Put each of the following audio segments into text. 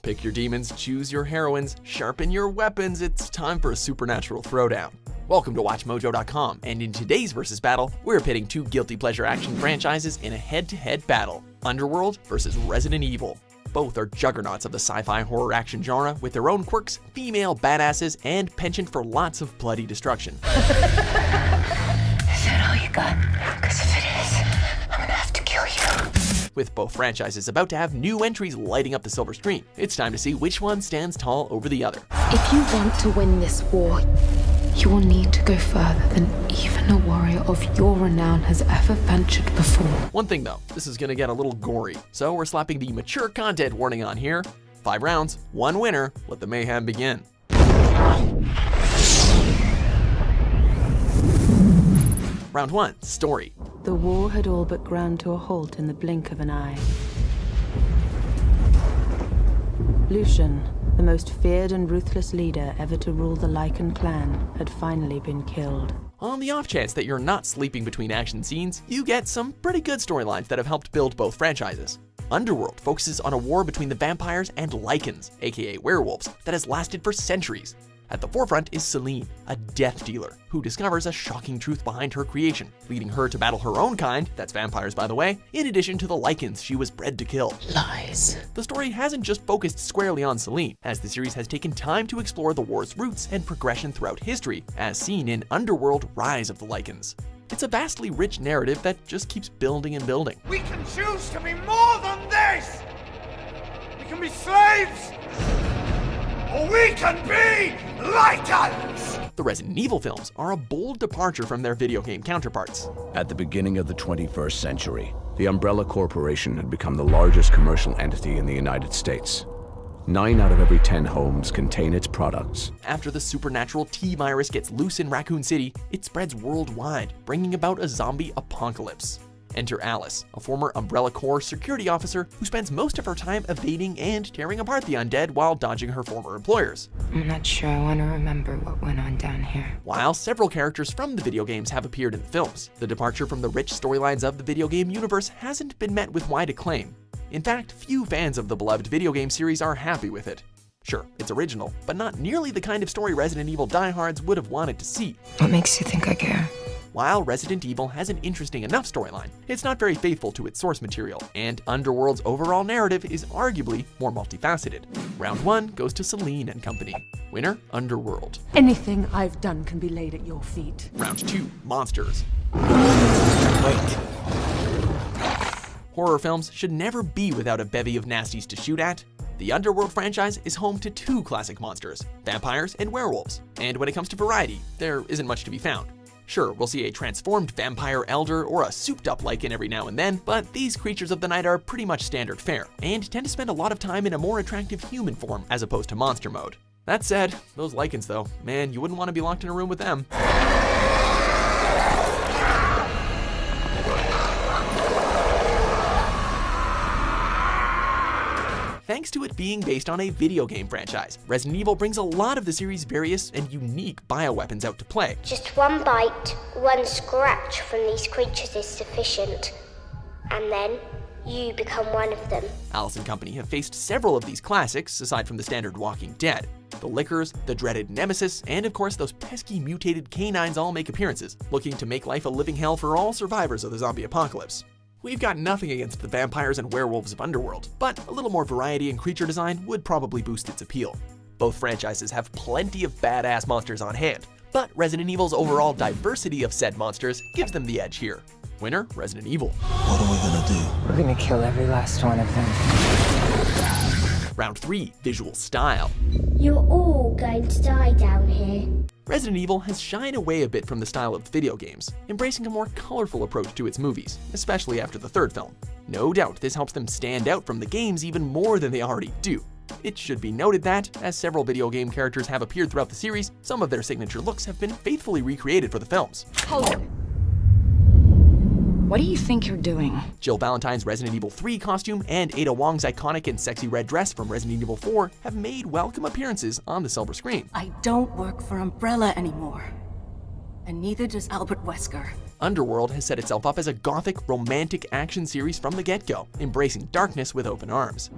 Pick your demons, choose your heroines, sharpen your weapons, it's time for a supernatural throwdown. Welcome to WatchMojo.com, and in today's versus battle, we're pitting two guilty pleasure action franchises in a head-to-head battle, Underworld versus Resident Evil. Both are juggernauts of the sci-fi horror action genre with their own quirks, female badasses, and penchant for lots of bloody destruction. Is that all you got? Because if it is, I'm gonna have to kill you. With both franchises about to have new entries lighting up the silver screen, it's time to see which one stands tall over the other. If you want to win this war, you will need to go further than even a warrior of your renown has ever ventured before. One thing though, this is gonna get a little gory, so we're slapping the mature content warning on here. 5 rounds, 1 winner, let the mayhem begin. Round 1, story. The war had all but ground to a halt in the blink of an eye. Lucian, the most feared and ruthless leader ever to rule the Lycan clan, had finally been killed. On the off chance that you're not sleeping between action scenes, you get some pretty good storylines that have helped build both franchises. Underworld focuses on a war between the vampires and Lycans, aka werewolves, that has lasted for centuries. At the forefront is Celine, a death dealer, who discovers a shocking truth behind her creation, leading her to battle her own kind, that's vampires by the way, in addition to the Lycans she was bred to kill. Lies. The story hasn't just focused squarely on Celine, as the series has taken time to explore the war's roots and progression throughout history, as seen in Underworld: Rise of the Lycans. It's a vastly rich narrative that just keeps building and building. We can choose to be more than this! We can be slaves! Or we can be Lycans! The Resident Evil films are a bold departure from their video game counterparts. At the beginning of the 21st century, the Umbrella Corporation had become the largest commercial entity in the United States. 9 out of every 10 homes contain its products. After the supernatural T-virus gets loose in Raccoon City, it spreads worldwide, bringing about a zombie apocalypse. Enter Alice, a former Umbrella Corps security officer who spends most of her time evading and tearing apart the undead while dodging her former employers. I'm not sure I want to remember what went on down here. While several characters from the video games have appeared in the films, the departure from the rich storylines of the video game universe hasn't been met with wide acclaim. In fact, few fans of the beloved video game series are happy with it. Sure, it's original, but not nearly the kind of story Resident Evil diehards would have wanted to see. What makes you think I care? While Resident Evil has an interesting enough storyline, it's not very faithful to its source material, and Underworld's overall narrative is arguably more multifaceted. Round 1 goes to Celine and company. Winner, Underworld. Anything I've done can be laid at your feet. Round 2, monsters. Wait. Horror films should never be without a bevy of nasties to shoot at. The Underworld franchise is home to 2 classic monsters, vampires and werewolves. And when it comes to variety, there isn't much to be found. Sure, we'll see a transformed vampire elder or a souped-up Lycan every now and then, but these creatures of the night are pretty much standard fare, and tend to spend a lot of time in a more attractive human form as opposed to monster mode. That said, those Lycans though, man, you wouldn't want to be locked in a room with them. Thanks to it being based on a video game franchise, Resident Evil brings a lot of the series' various and unique bioweapons out to play. Just one bite, one scratch from these creatures is sufficient. And then, you become one of them. Alice and company have faced several of these classics, aside from the standard Walking Dead. The Lickers, the dreaded Nemesis, and of course those pesky mutated canines all make appearances, looking to make life a living hell for all survivors of the zombie apocalypse. We've got nothing against the vampires and werewolves of Underworld, but a little more variety in creature design would probably boost its appeal. Both franchises have plenty of badass monsters on hand, but Resident Evil's overall diversity of said monsters gives them the edge here. Winner, Resident Evil. What are we gonna do? We're gonna kill every last one of them. Round 3, visual style. You're all going to die down here. Resident Evil has shied away a bit from the style of the video games, embracing a more colorful approach to its movies, especially after the 3rd film. No doubt this helps them stand out from the games even more than they already do. It should be noted that, as several video game characters have appeared throughout the series, some of their signature looks have been faithfully recreated for the films. Hold it. What do you think you're doing? Jill Valentine's Resident Evil 3 costume and Ada Wong's iconic and sexy red dress from Resident Evil 4 have made welcome appearances on the silver screen. I don't work for Umbrella anymore. And neither does Albert Wesker. Underworld has set itself up as a gothic, romantic action series from the get-go, embracing darkness with open arms.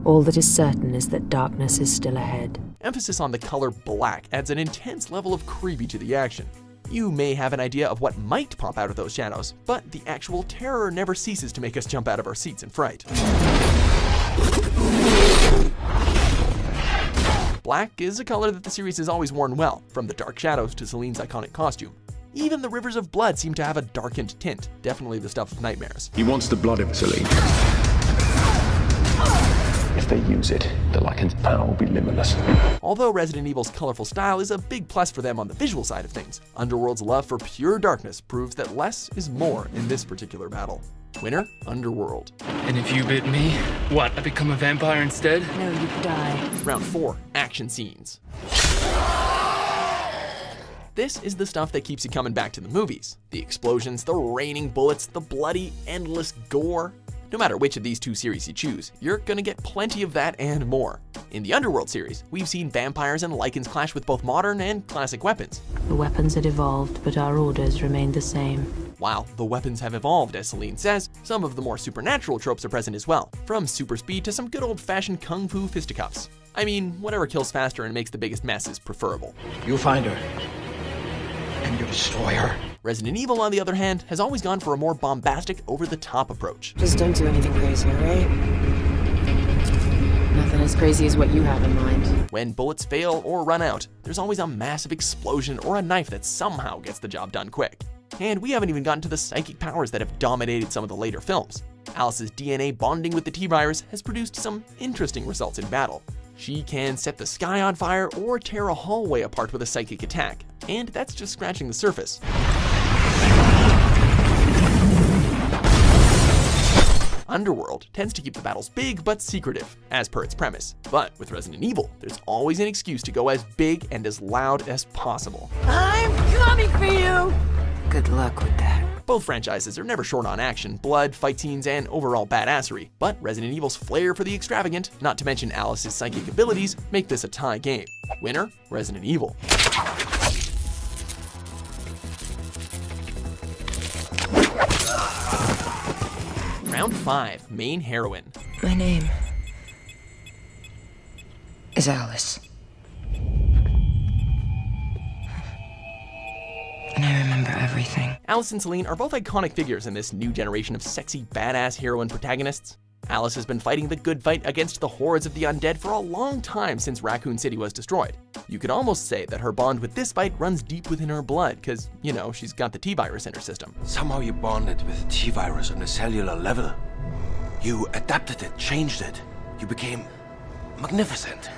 All that is certain is that darkness is still ahead. Emphasis on the color black adds an intense level of creepy to the action. You may have an idea of what might pop out of those shadows, but the actual terror never ceases to make us jump out of our seats in fright. Black is a color that the series has always worn well, from the dark shadows to Celine's iconic costume. Even the rivers of blood seem to have a darkened tint, definitely the stuff of nightmares. He wants the blood of Celine. If they use it, the Lycan's power will be limitless. Although Resident Evil's colorful style is a big plus for them on the visual side of things, Underworld's love for pure darkness proves that less is more in this particular battle. Winner, Underworld. And if you bit me, what, I become a vampire instead? No, you die. Round 4, action scenes. This is the stuff that keeps you coming back to the movies. The explosions, the raining bullets, the bloody, endless gore. No matter which of these two series you choose, you're gonna get plenty of that and more. In the Underworld series, we've seen vampires and Lycans clash with both modern and classic weapons. The weapons had evolved, but our orders remained the same. While the weapons have evolved, as Celine says, some of the more supernatural tropes are present as well, from super speed to some good old-fashioned kung fu fisticuffs. I mean, whatever kills faster and makes the biggest mess is preferable. You find her, and you destroy her. Resident Evil, on the other hand, has always gone for a more bombastic, over-the-top approach. Just don't do anything crazy, alright? Nothing as crazy as what you have in mind. When bullets fail or run out, there's always a massive explosion or a knife that somehow gets the job done quick. And we haven't even gotten to the psychic powers that have dominated some of the later films. Alice's DNA bonding with the T-virus has produced some interesting results in battle. She can set the sky on fire or tear a hallway apart with a psychic attack, and that's just scratching the surface. Underworld tends to keep the battles big but secretive, as per its premise. But with Resident Evil, there's always an excuse to go as big and as loud as possible. I'm coming for you! Good luck with that. Both franchises are never short on action, blood, fight scenes, and overall badassery, but Resident Evil's flair for the extravagant, not to mention Alice's psychic abilities, make this a tie game. Winner, Resident Evil. Round 5, main heroine. My name is Alice. And I remember everything. Alice and Celine are both iconic figures in this new generation of sexy, badass heroine protagonists. Alice has been fighting the good fight against the hordes of the undead for a long time since Raccoon City was destroyed. You could almost say that her bond with this fight runs deep within her blood, because, you know, she's got the T-virus in her system. Somehow you bonded with the T-virus on a cellular level. You adapted it, changed it. You became magnificent.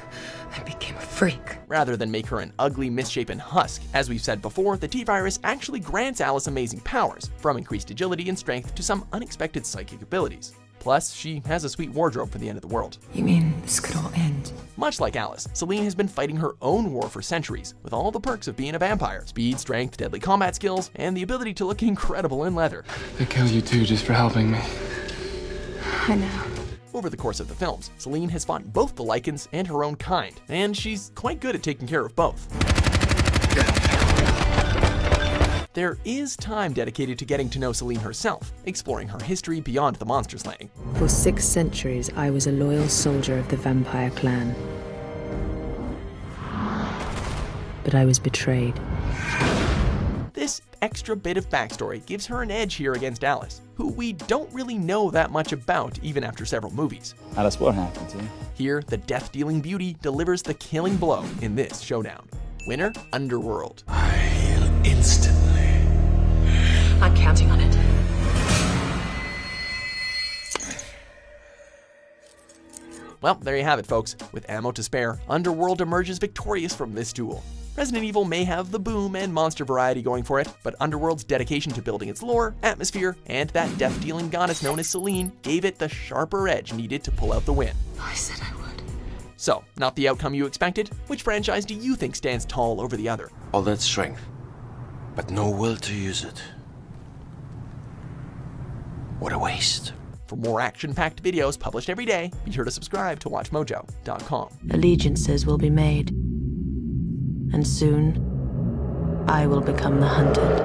I became a freak. Rather than make her an ugly, misshapen husk, as we've said before, the T-virus actually grants Alice amazing powers, from increased agility and strength to some unexpected psychic abilities. Plus, she has a sweet wardrobe for the end of the world. You mean this could all end? Much like Alice, Celine has been fighting her own war for centuries, with all the perks of being a vampire. Speed, strength, deadly combat skills, and the ability to look incredible in leather. They kill you too just for helping me. I know. Over the course of the films, Celine has fought both the Lycans and her own kind, and she's quite good at taking care of both. There is time dedicated to getting to know Celine herself, exploring her history beyond the monster slaying. For 6 centuries, I was a loyal soldier of the vampire clan. But I was betrayed. This extra bit of backstory gives her an edge here against Alice, who we don't really know that much about even after several movies. Alice, what happened to you? Here, the death-dealing beauty delivers the killing blow in this showdown. Winner, Underworld. Instantly. I'm counting on it. Well, there you have it, folks. With ammo to spare, Underworld emerges victorious from this duel. Resident Evil may have the boom and monster variety going for it, but Underworld's dedication to building its lore, atmosphere, and that death-dealing goddess known as Celine gave it the sharper edge needed to pull out the win. I said I would. So, not the outcome you expected? Which franchise do you think stands tall over the other? All that strength, but no will to use it. What a waste. For more action-packed videos published every day, be sure to subscribe to WatchMojo.com. Allegiances will be made. And soon, I will become the hunted.